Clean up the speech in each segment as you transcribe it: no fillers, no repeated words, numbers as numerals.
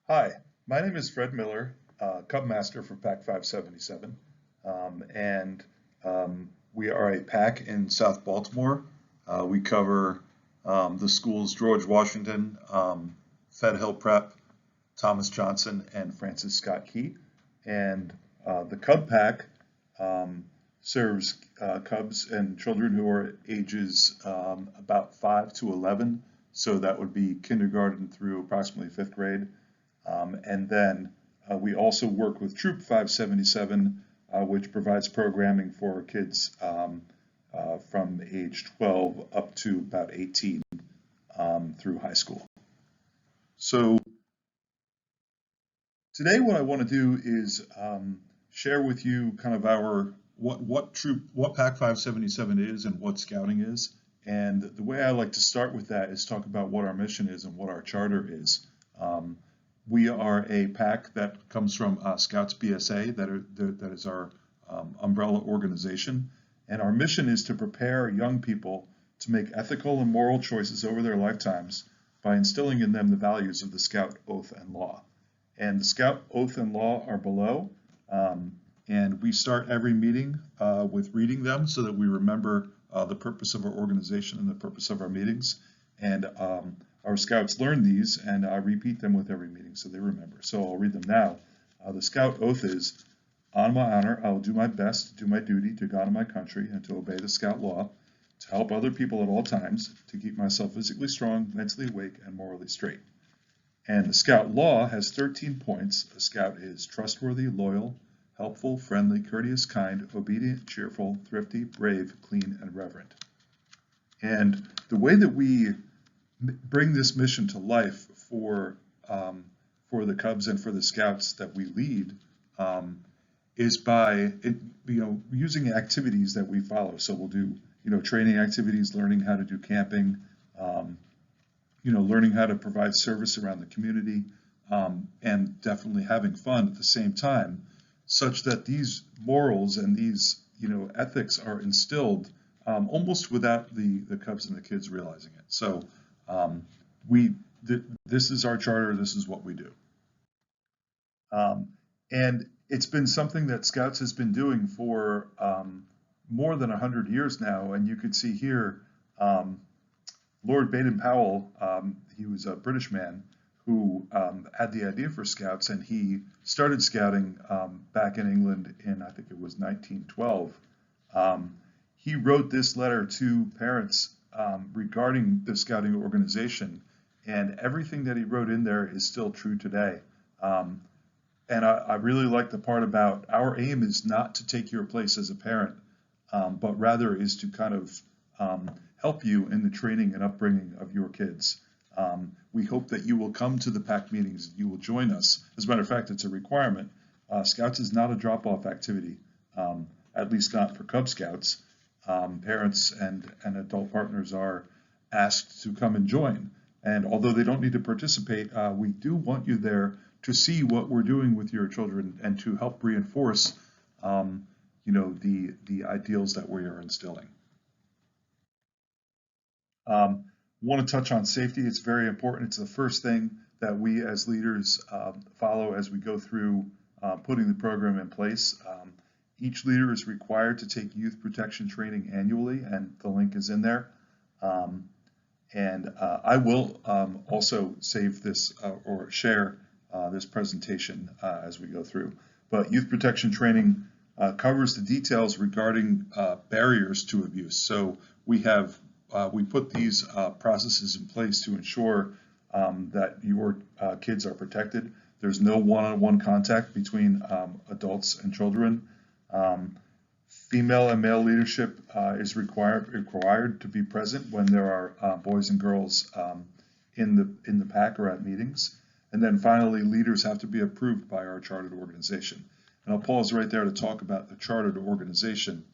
Hi, my name is Fred Miller, Cub Master for PAC 577, and we are a PAC in South Baltimore. We cover the schools George Washington, Fed Hill Prep, Thomas Johnson, and Francis Scott Key. And the Cub PAC serves cubs and children who are ages about 5 to 11. So that would be kindergarten through approximately fifth grade. And then we also work with Troop 577, which provides programming for kids from age 12 up to about 18 through high school. So today what I want to do is share with you kind of our what PAC 577 is and what scouting is. And the way I like to start with that is talk about what our mission is and what our charter is. We are a PAC that comes from Scouts BSA, that is our umbrella organization. And our mission is to prepare young people to make ethical and moral choices over their lifetimes by instilling in them the values of the Scout Oath and Law. And the Scout Oath and Law are below. And we start every meeting with reading them so that we remember the purpose of our organization and the purpose of our meetings. And our scouts learn these, and I repeat them with every meeting so they remember. So I'll read them now. The Scout Oath is, on my honor, I will do my best to do my duty to God and my country and to obey the Scout law, to help other people at all times, to keep myself physically strong, mentally awake, and morally straight. And the Scout law has 13 points. A Scout is trustworthy, loyal, helpful, friendly, courteous, kind, obedient, cheerful, thrifty, brave, clean, and reverent. And the way that we bring this mission to life for the Cubs and for the Scouts that we lead is by using activities that we follow. So we'll do training activities, learning how to do camping, learning how to provide service around the community, and definitely having fun at the same time, such that these morals and these ethics are instilled almost without the Cubs and the kids realizing it. So this is our charter, this is what we do. And it's been something that Scouts has been doing for more than 100 years now, and you could see here Lord Baden-Powell, he was a British man who had the idea for Scouts, and he started scouting back in England in, I think it was 1912. He wrote this letter to parents regarding the scouting organization, and everything that he wrote in there is still true today. And I really like the part about our aim is not to take your place as a parent, but rather is to kind of help you in the training and upbringing of your kids. We hope that you will come to the PAC meetings, you will join us. As a matter of fact, it's a requirement. Scouts is not a drop-off activity, at least not for Cub Scouts. Parents and adult partners are asked to come and join. And although they don't need to participate, we do want you there to see what we're doing with your children and to help reinforce, the ideals that we are instilling. Want to touch on safety. It's very important. It's the first thing that we as leaders follow as we go through putting the program in place. Each leader is required to take youth protection training annually, and the link is in there. I will also save this or share this presentation as we go through. But youth protection training covers the details regarding barriers to abuse. So we put these processes in place to ensure that your kids are protected. There's no one-on-one contact between adults and children. Female and male leadership is required to be present when there are boys and girls in the PAC or at meetings. And then finally, leaders have to be approved by our chartered organization. And I'll pause right there to talk about the chartered organization.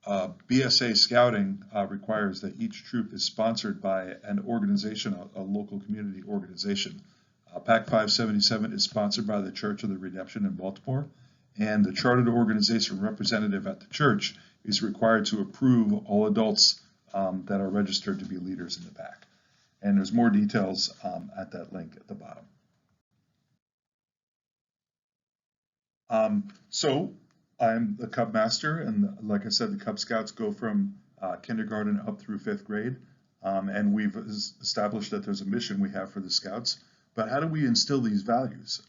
BSA Scouting requires that each troop is sponsored by an organization, a local community organization. PAC 577 is sponsored by the Church of the Redemption in Baltimore, and the chartered organization representative at the church is required to approve all adults that are registered to be leaders in the PAC. And there's more details at that link at the bottom. So I'm the Cub Master, and like I said, the Cub Scouts go from kindergarten up through 5th grade, and we've established that there's a mission we have for the Scouts. But how do we instill these values?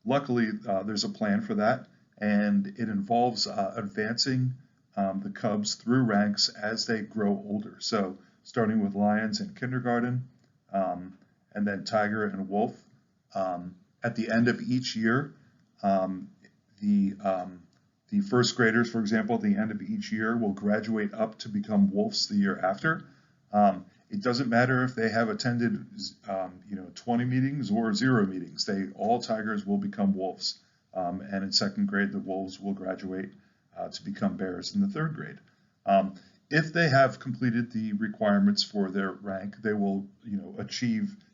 Luckily, there's a plan for that, and it involves advancing the Cubs through ranks as they grow older. So starting with Lions in kindergarten, and then Tiger and Wolf. At the end of each year, the first graders, for example, at the end of each year will graduate up to become Wolves the year after. It doesn't matter if they have attended 20 meetings or 0 meetings. All Tigers will become Wolves. And in 2nd grade, the Wolves will graduate to become Bears in the 3rd grade. If they have completed the requirements for their rank, they will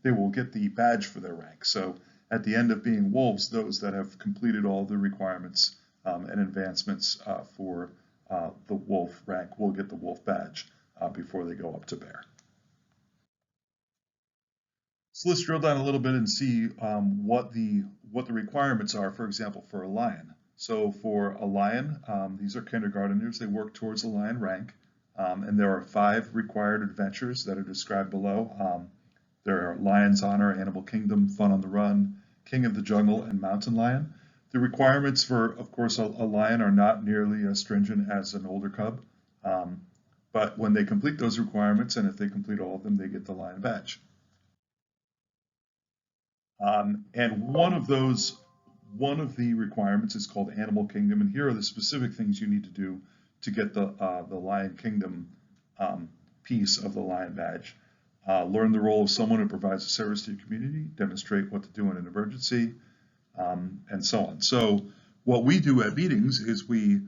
they will get the badge for their rank. So at the end of being Wolves, those that have completed all the requirements and advancements for the Wolf rank will get the Wolf badge before they go up to Bear. So let's drill down a little bit and see what the requirements are, for example, for a Lion. So for a Lion, these are kindergarteners, they work towards a Lion rank, and there are 5 required adventures that are described below. There are Lion's Honor, Animal Kingdom, Fun on the Run, King of the Jungle, and Mountain Lion. The requirements for, of course, a Lion are not nearly as stringent as an older Cub, but when they complete those requirements, and if they complete all of them, they get the Lion badge. And one of the requirements is called Animal Kingdom, and here are the specific things you need to do to get the Lion Kingdom piece of the Lion badge. Learn the role of someone who provides a service to your community, demonstrate what to do in an emergency, and so on. So what we do at meetings is we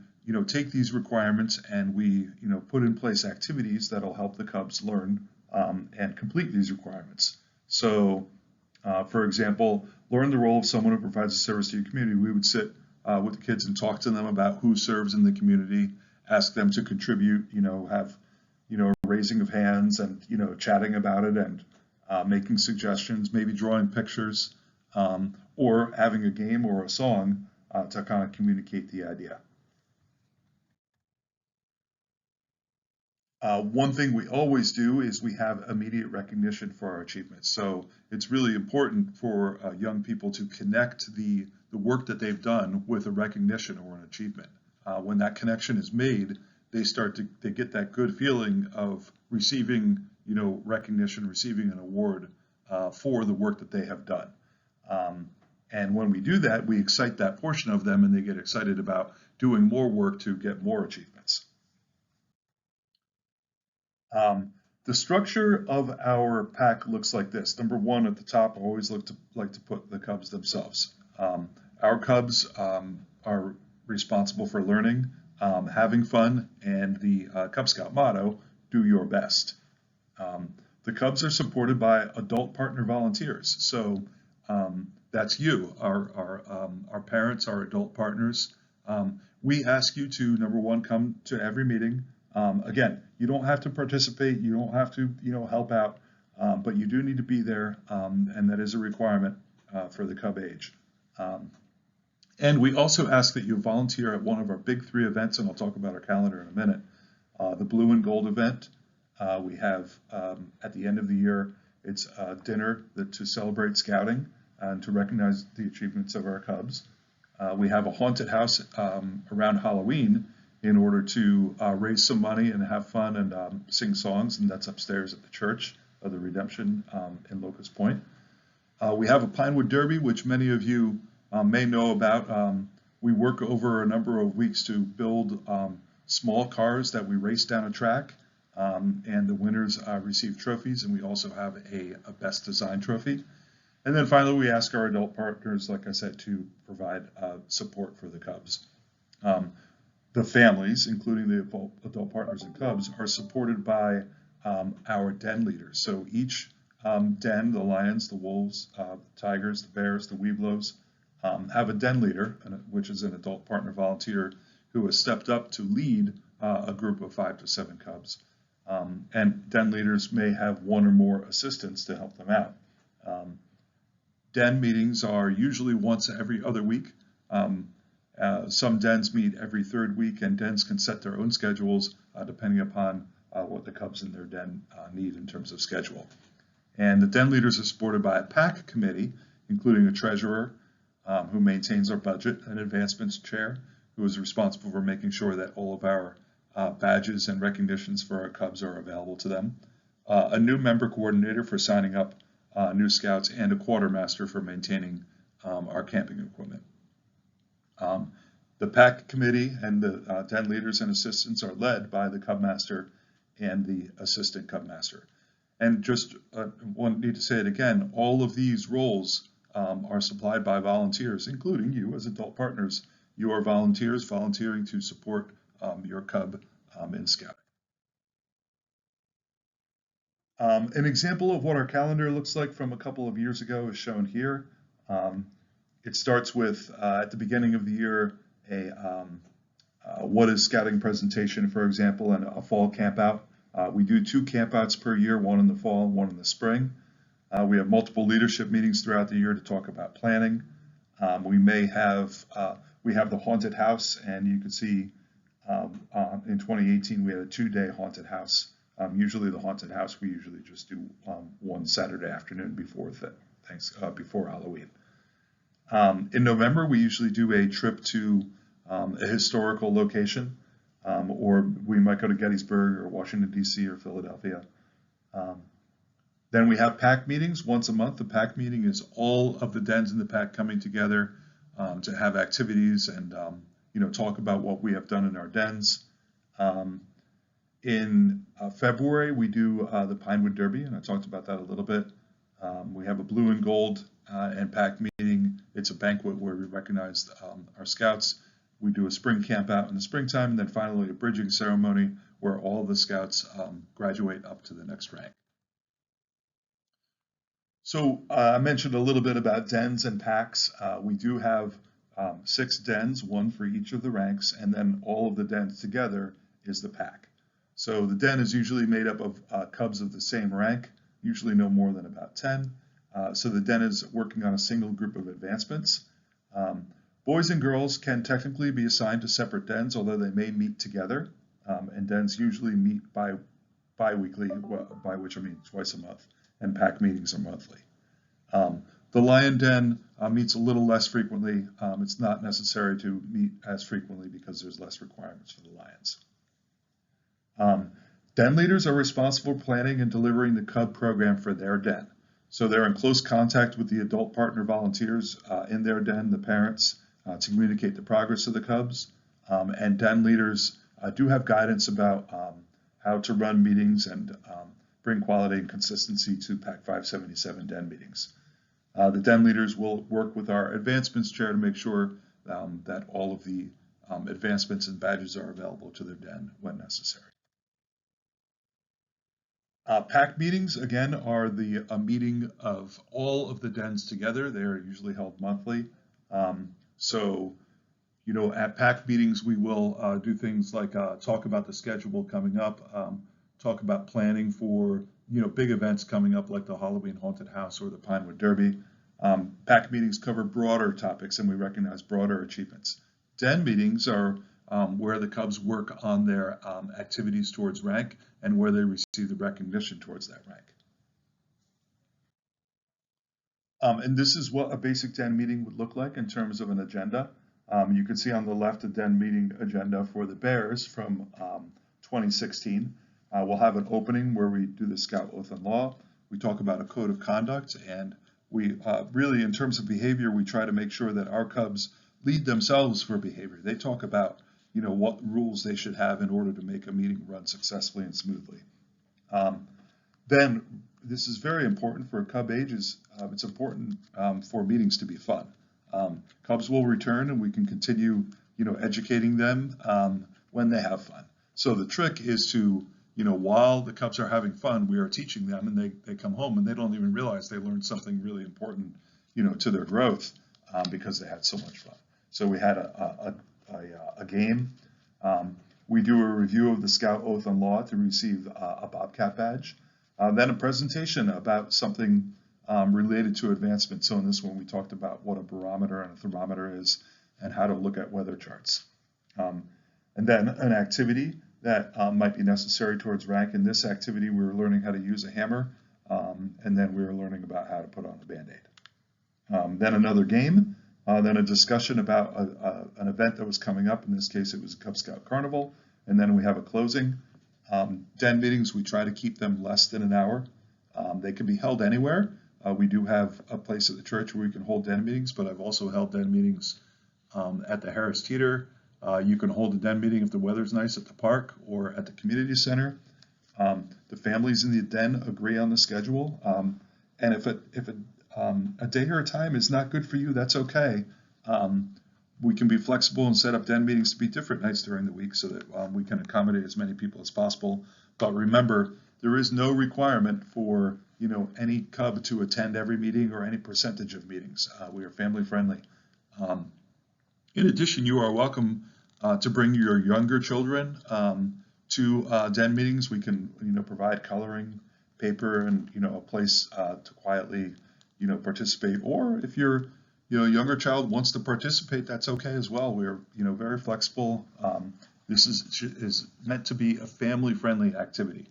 take these requirements and we put in place activities that'll help the Cubs learn and complete these requirements. So for example, learn the role of someone who provides a service to your community. We would sit with the kids and talk to them about who serves in the community, ask them to contribute, have a raising of hands and chatting about it and making suggestions, maybe drawing pictures, or having a game or a song to kind of communicate the idea. One thing we always do is we have immediate recognition for our achievements. So it's really important for young people to connect the work that they've done with a recognition or an achievement. When that connection is made, they get that good feeling of receiving recognition, receiving an award for the work that they have done. And when we do that, we excite that portion of them and they get excited about doing more work to get more achievements. The structure of our pack looks like this. Number 1 at the top, I always like to put the Cubs themselves. Our Cubs are responsible for learning, having fun, and the Cub Scout motto, do your best. The Cubs are supported by adult partner volunteers. So that's you, our parents, our adult partners. We ask you to, number 1, come to every meeting. Again, you don't have to participate, you don't have to, help out, but you do need to be there, and that is a requirement for the Cub age. And we also ask that you volunteer at one of our big 3 events, and I'll talk about our calendar in a minute. The Blue and Gold event, we have at the end of the year, it's a dinner to celebrate scouting and to recognize the achievements of our Cubs. We have a haunted house around Halloween in order to raise some money and have fun and sing songs, and that's upstairs at the Church of the Redemption in Locust Point. We have a Pinewood Derby, which many of you may know about. We work over a number of weeks to build small cars that we race down a track, and the winners receive trophies, and we also have a Best Design trophy. And then finally, we ask our adult partners, like I said, to provide support for the Cubs. The families, including the adult partners and Cubs, are supported by our den leaders. So each den, the Lions, the Wolves, the Tigers, the Bears, the Webelos, have a den leader, which is an adult partner volunteer who has stepped up to lead a group of 5 to 7 Cubs. And den leaders may have 1 or more assistants to help them out. Den meetings are usually once every other week. Some dens meet every third week, and dens can set their own schedules depending upon what the Cubs in their den need in terms of schedule. And the den leaders are supported by a PAC committee, including a treasurer who maintains our budget, an advancements chair who is responsible for making sure that all of our badges and recognitions for our Cubs are available to them, a new member coordinator for signing up new scouts, and a quartermaster for maintaining our camping equipment. The PAC committee and the den leaders and assistants are led by the Cub Master and the assistant Cub Master. And just need to say it again, all of these roles are supplied by volunteers, including you as adult partners. You are volunteers volunteering to support your Cub in Scouting. An example of what our calendar looks like from a couple of years ago is shown here. It starts with, at the beginning of the year, a what is scouting presentation, for example, and a fall camp out. We do 2 campouts per year, one in the fall and one in the spring. We have multiple leadership meetings throughout the year to talk about planning. We have the haunted house, and you can see in 2018 we had a 2-day haunted house. Usually the haunted house we usually just do one Saturday afternoon before Halloween. In November we usually do a trip to a historical location. Or we might go to Gettysburg or Washington, D.C. or Philadelphia. Then we have PAC meetings once a month. The PAC meeting is all of the dens in the PAC coming together to have activities and talk about what we have done in our dens. In February, we do the Pinewood Derby, and I talked about that a little bit. We have a blue and gold and PAC meeting. It's a banquet where we recognize our scouts. We do a spring camp out in the springtime, and then finally a bridging ceremony where all the scouts graduate up to the next rank. So I mentioned a little bit about dens and PACs. We do have 6 dens, 1 for each of the ranks, and then all of the dens together is the PAC. So the den is usually made up of Cubs of the same rank, usually no more than about 10. So the den is working on a single group of advancements. Boys and girls can technically be assigned to separate dens, although they may meet together, and dens usually meet bi-weekly, by which I mean twice a month, and PAC meetings are monthly. The lion den meets a little less frequently. It's not necessary to meet as frequently because there's less requirements for the lions. Den leaders are responsible for planning and delivering the Cub program for their den. So they're in close contact with the adult partner volunteers in their den, the parents, to communicate the progress of the Cubs. And den leaders do have guidance about how to run meetings and bring quality and consistency to PAC 577 den meetings. The den leaders will work with our advancements chair to make sure that all of the advancements and badges are available to their den when necessary. PAC meetings, again, are a meeting of all of the dens together. They are usually held monthly. So, at PAC meetings, we will do things like talk about the schedule coming up, talk about planning for, big events coming up like the Halloween Haunted House or the Pinewood Derby. PAC meetings cover broader topics and we recognize broader achievements. Den meetings are where the Cubs work on their activities towards rank and where they receive the recognition towards that rank. And this is what a basic den meeting would look like in terms of an agenda. You can see on the left a den meeting agenda for the Bears from 2016. We'll have an opening where we do the Scout Oath and Law. We talk about a code of conduct, and we really, in terms of behavior, we try to make sure that our Cubs lead themselves for behavior. They talk about, what rules they should have in order to make a meeting run successfully and smoothly. Then, this is very important for Cub ages. It's important for meetings to be fun. Cubs will return and we can continue, educating them when they have fun. So the trick is to, while the Cubs are having fun, we are teaching them, and they come home and they don't even realize they learned something really important, to their growth because they had so much fun. So we had a game. We do a review of the Scout Oath and Law to receive a Bobcat badge. Then a presentation about something related to advancement. So in this one, we talked about what a barometer and a thermometer is. and how to look at weather charts. And then an activity that might be necessary towards rank. In this activity, we were learning how to use a hammer, and then we were learning about how to put on a Band-Aid. Then another game, then a discussion about an event that was coming up. In this case, it was a Cub Scout Carnival, and then we have a closing. Den meetings, we try to keep them less than an hour. They can be held anywhere. We do have a place at the church where we can hold den meetings, but I've also held den meetings at the Harris Teeter. You can hold a den meeting if the weather's nice at the park or at the community center. The families in the den agree on the schedule. And if a day or a time is not good for you, that's okay. We can be flexible and set up den meetings to be different nights during the week so that we can accommodate as many people as possible. But remember, there is no requirement for any Cub to attend every meeting or any percentage of meetings. We are family friendly. In addition, you are welcome to bring your younger children to den meetings. We can provide coloring paper and a place to quietly participate. Or if your younger child wants to participate, that's okay as well. We're very flexible. This is meant to be a family friendly activity.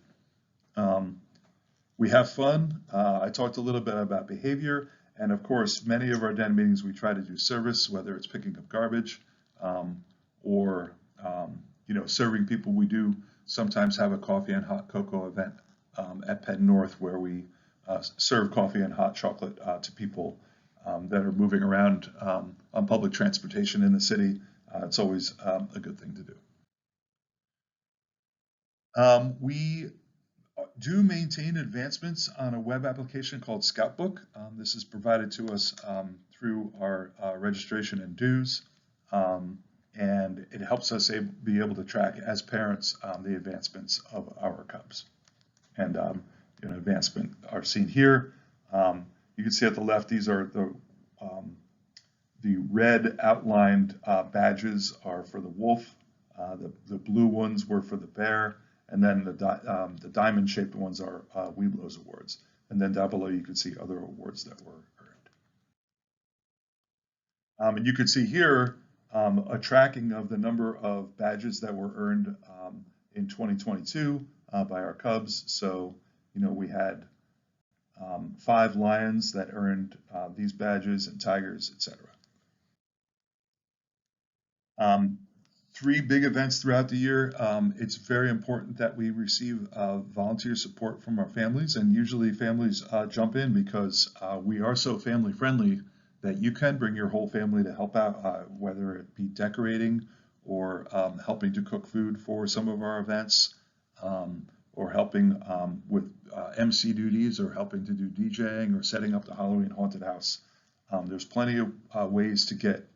We have fun. I talked a little bit about behavior, and of course, many of our den meetings we try to do service, whether it's picking up garbage or serving people. We do sometimes have a coffee and hot cocoa event at Penn North where we serve coffee and hot chocolate to people that are moving around on public transportation in the city. It's always a good thing to do. We do maintain advancements on a web application called Scoutbook. This is provided to us through our registration and dues, and it helps us be able to track as parents the advancements of our Cubs. And advancement are seen here. You can see at the left, these are the red outlined badges are for the wolf. The blue ones were for the bear. And then the diamond-shaped ones are Webelos Awards. And then down below, you can see other awards that were earned. And you can see here a tracking of the number of badges that were earned in 2022 by our Cubs. So, we had 5 Lions that earned these badges, and Tigers, etc. 3 big events throughout the year. It's very important that we receive volunteer support from our families, and usually families jump in because we are so family friendly that you can bring your whole family to help out, whether it be decorating or helping to cook food for some of our events, or helping with MC duties, or helping to do DJing, or setting up the Halloween haunted house. There's plenty of ways to get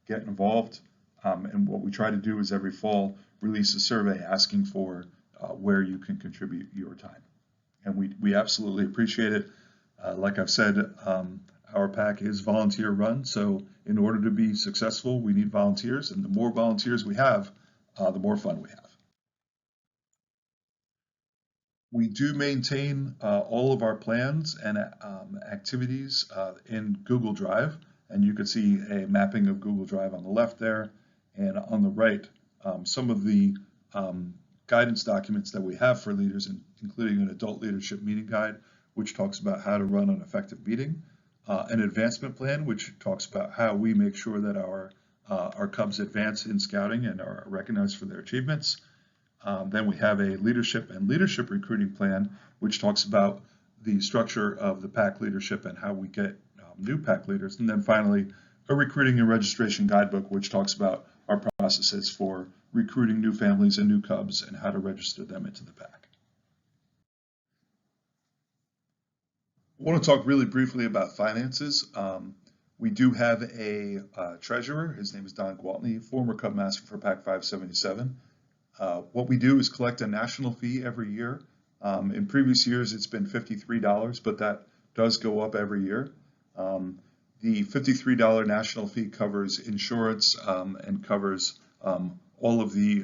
involved. And what we try to do is every fall release a survey asking for where you can contribute your time. And we absolutely appreciate it. Like I've said, our PAC is volunteer run. So in order to be successful, we need volunteers. And the more volunteers we have, the more fun we have. We do maintain all of our plans and activities in Google Drive. And you can see a mapping of Google Drive on the left there. And on the right, some of the guidance documents that we have for leaders, including an adult leadership meeting guide, which talks about how to run an effective meeting, an advancement plan, which talks about how we make sure that our Cubs advance in scouting and are recognized for their achievements. Then we have a leadership and leadership recruiting plan, which talks about the structure of the PAC leadership and how we get new PAC leaders. And then finally, a recruiting and registration guidebook, which talks about our processes for recruiting new families and new Cubs and how to register them into the PAC. I want to talk really briefly about finances. We do have a treasurer. His name is Don Gwaltney, former Cub master for PAC 577. What we do is collect a national fee every year. In previous years, it's been $53, but that does go up every year. The $53 national fee covers insurance and covers all of the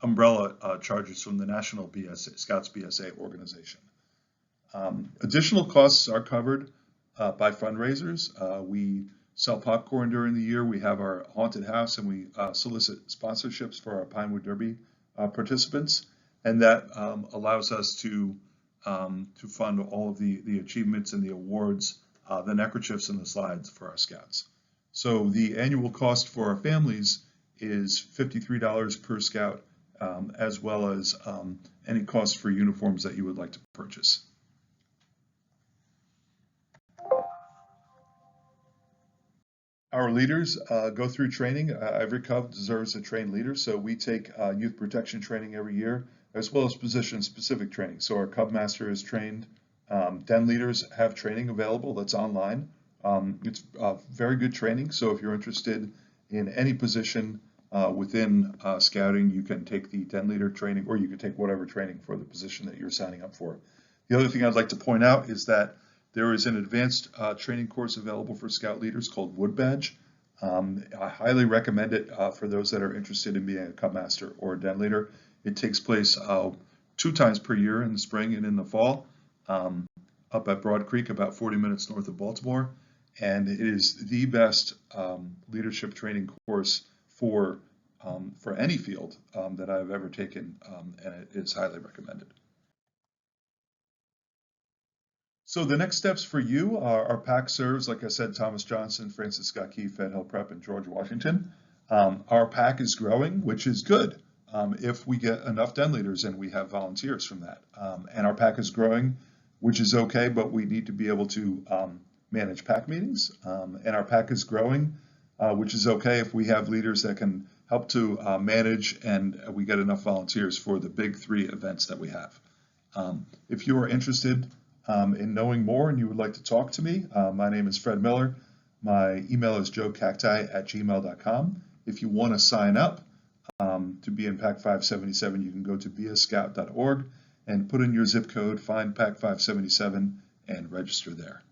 umbrella charges from the National Scouts BSA organization. Additional costs are covered by fundraisers. We sell popcorn during the year. We have our haunted house, and we solicit sponsorships for our Pinewood Derby participants, and that allows us to fund all of the achievements and the awards, the neckerchiefs and the slides for our scouts. So the annual cost for our families is $53 per scout, as well as any cost for uniforms that you would like to purchase. Our leaders go through training. Every Cub deserves a trained leader, so we take youth protection training every year, as well as position-specific training. So our Cub Master is trained. Den leaders have training available that's online. It's very good training, so if you're interested in any position within scouting, you can take the den leader training, or you can take whatever training for the position that you're signing up for. The other thing I'd like to point out is that there is an advanced training course available for scout leaders called Wood Badge. I highly recommend it for those that are interested in being a Cub Master or a den leader. It takes place 2 times per year, in the spring and in the fall, up at Broad Creek, about 40 minutes north of Baltimore. And it is the best leadership training course for any field that I've ever taken, and it is highly recommended. So the next steps for you are our pack serves, like I said, Thomas Johnson, Francis Scott Key, Fed Hill Prep, and George Washington. Our pack is growing, which is good if we get enough den leaders and we have volunteers from that. And our pack is growing, which is okay, but we need to be able to manage pack meetings. And our pack is growing, which is okay if we have leaders that can help to manage and we get enough volunteers for the big 3 events that we have. If you are interested in knowing more and you would like to talk to me, my name is Fred Miller. My email is joecacti@gmail.com. If you want to sign up to be in Pack 577, you can go to beascout.org and put in your zip code, find Pack 577, and register there.